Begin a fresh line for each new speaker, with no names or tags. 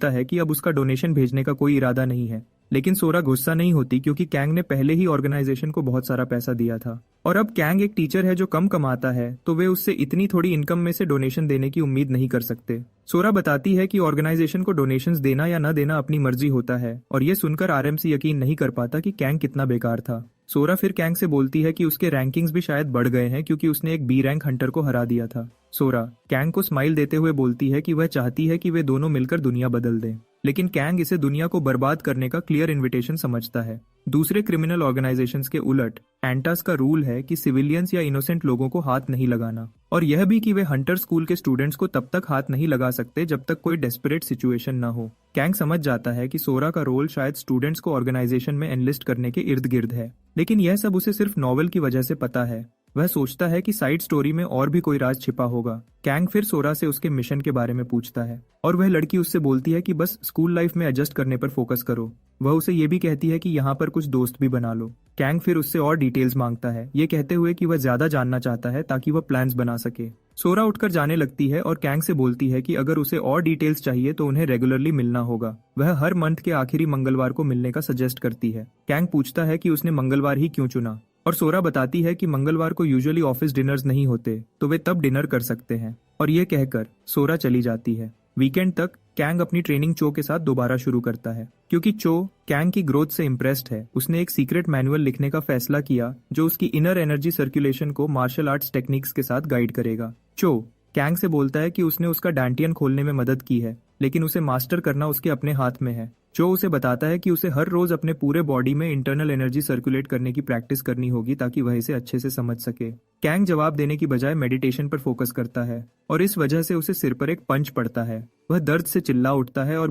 है कि अब उसका डोनेशन भेजने का कोई इरादा नहीं है। लेकिन सोरा गुस्सा नहीं होती क्योंकि कैंग ने पहले ही ऑर्गेनाइजेशन को बहुत सारा पैसा दिया था और अब कैंग एक टीचर है जो कम कमाता है, तो वे उससे इतनी थोड़ी इनकम में से डोनेशन देने की उम्मीद नहीं कर सकते। सोरा बताती है कि ऑर्गेनाइजेशन को डोनेशंस देना या न देना अपनी मर्जी होता है और ये सुनकर आरएमसी यकीन नहीं कर पाता कि कैंग कितना बेकार था। सोरा फिर कैंग से बोलती है कि उसके रैंकिंग्स भी शायद बढ़ गए हैं क्योंकि उसने एक बी रैंक हंटर को हरा दिया था। सोरा कैंग को स्माइल देते हुए बोलती है कि वह चाहती है कि वे दोनों मिलकर दुनिया बदल दें, लेकिन कैंग इसे दुनिया को बर्बाद करने का क्लियर इनविटेशन समझता है। दूसरे क्रिमिनल ऑर्गेनाइजेशंस के उलट एंटास का रूल है कि सिविलियंस या इनोसेंट लोगों को हाथ नहीं लगाना, और यह भी कि वे हंटर स्कूल के स्टूडेंट्स को तब तक हाथ नहीं लगा सकते जब तक कोई डेस्परेट सिचुएशन न हो। कैंग समझ जाता है कि सोरा का रोल शायद स्टूडेंट्स को ऑर्गेनाइजेशन में एनलिस्ट करने के इर्द गिर्द है, लेकिन यह सब उसे सिर्फ नॉवेल की वजह से पता है। वह सोचता है कि साइड स्टोरी में और भी कोई राज छिपा होगा। कैंग फिर सोरा से उसके मिशन के बारे में पूछता है और वह लड़की उससे बोलती है कि बस स्कूल लाइफ में एडजस्ट करने पर फोकस करो। वह उसे ये भी कहती है कि यहाँ पर कुछ दोस्त भी बना लो। कैंग फिर उससे और डिटेल्स मांगता है, ये कहते हुए कि वह ज्यादा जानना चाहता है ताकि वह प्लान्स बना सके। सोरा उठकर जाने लगती है और कैंग से बोलती है कि अगर उसे और डिटेल्स चाहिए तो उन्हें रेगुलरली मिलना होगा। वह हर मंथ के आखिरी मंगलवार को मिलने का सजेस्ट करती है। कैंग पूछता है कि उसने मंगलवार ही क्यों चुना, और सोरा बताती है कि मंगलवार को यूजुअली ऑफिस डिनर्स नहीं होते, तो वे तब डिनर कर सकते हैं। और ये कहकर सोरा चली जाती है। वीकेंड तक कैंग अपनी ट्रेनिंग चो के साथ दोबारा शुरू करता है क्योंकि चो कैंग की ग्रोथ से इम्प्रेस्ड है। उसने एक सीक्रेट मैनुअल लिखने का फैसला किया जो उसकी इनर एनर्जी सर्कुलेशन को मार्शल आर्ट्स टेक्निक्स के साथ गाइड करेगा। चो कैंग से बोलता है कि उसने उसका डांटियन खोलने में मदद की है, लेकिन उसे मास्टर करना उसके अपने हाथ में है। जो उसे बताता है कि उसे हर रोज अपने पूरे बॉडी में इंटरनल एनर्जी सर्कुलेट करने की प्रैक्टिस करनी होगी ताकि वह इसे अच्छे से समझ सके। कैंग जवाब देने की बजाय मेडिटेशन पर फोकस करता है और इस वजह से उसे सिर पर एक पंच पड़ता है। वह दर्द से चिल्ला उठता है और